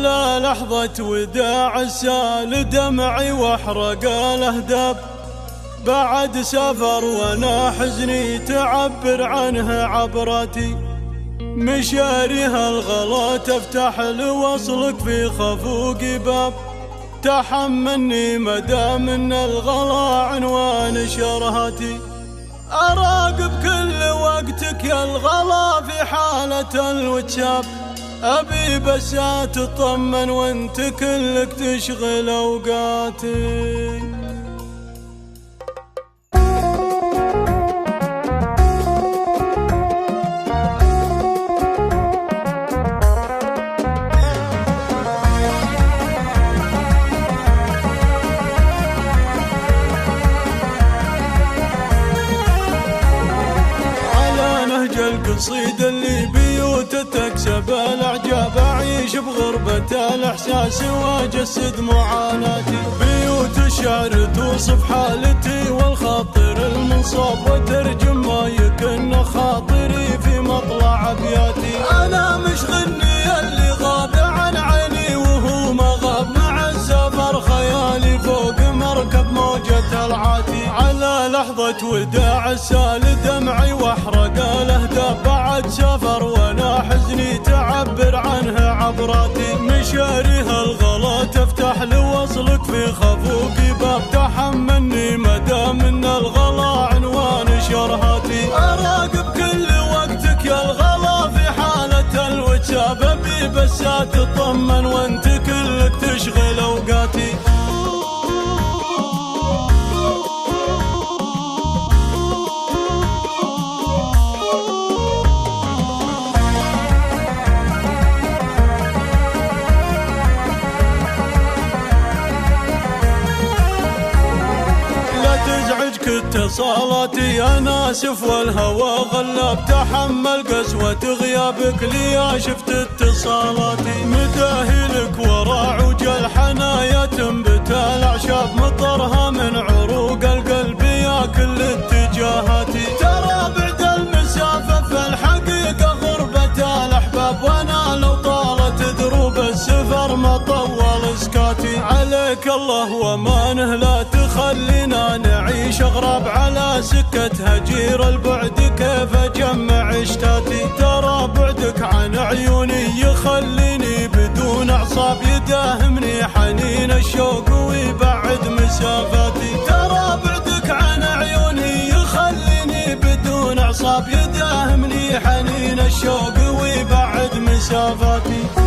على لحظة وداع سال دمعي واحرق الاهداب، بعد سفر وانا حزني تعبر عنه عبراتي، مشاريها الغلا تفتح لوصلك في خفوق باب، تحملني مدام ان الغلا عنوان شرهاتي، اراقب كل وقتك يا الغلا في حالة الواتساب، ابي بس تطمن وانت كلك تشغل اوقاتي. القصيدة اللي بيوته تكسب الاعجاب، اعيش بغربة الاحساس واجسد معاناتي، بيوت الشعر توصف حالتي والخاطر المنصاب، وترجم ما يكن خاطري في مطلع ابياتي، انا مش غني اللي غاب عن عيني وهو ما غاب، مع السفر خيالي فوق مركب موجة العاتي، على لحظة وداع سال دمعي واحرق الاهداب، بعد سفر وانا حزني تعبر عنه عبراتي، مشاريها الغلا تفتح لوصلك في خفوق باب، تحملني مدام ان الغلا عنوان شرهاتي، اراقب كل وقتك يا الغلا في حالة الواتساب، ابي بس تطمن وانت كلك تشغل اوقاتي. اتصالاتي انا اسف والهوى غلاب، تحمل قسوة غيابك لي شفت اتصالاتي، مداهلك ورا عوج الحنايا تنبت الاعشاب، مطرها من عروق القلب يا كل اتجاهاتي، ترى بعد المسافة في الحقيقة غربة الاحباب، وانا لو طالت دروب السفر ما طول سكاتي، عليك الله ومانه لا تخلينا نعيش اغراب، على سكة هجير البعد كيف اجمع اشتاتي، ترى بعدك عن عيوني يخليني بدون اعصاب، يداهمني حنين الشوق ويبعد مسافاتي، ترى بعدك عن عيوني يخليني بدون اعصاب، يداهمني حنين الشوق ويبعد مسافاتي.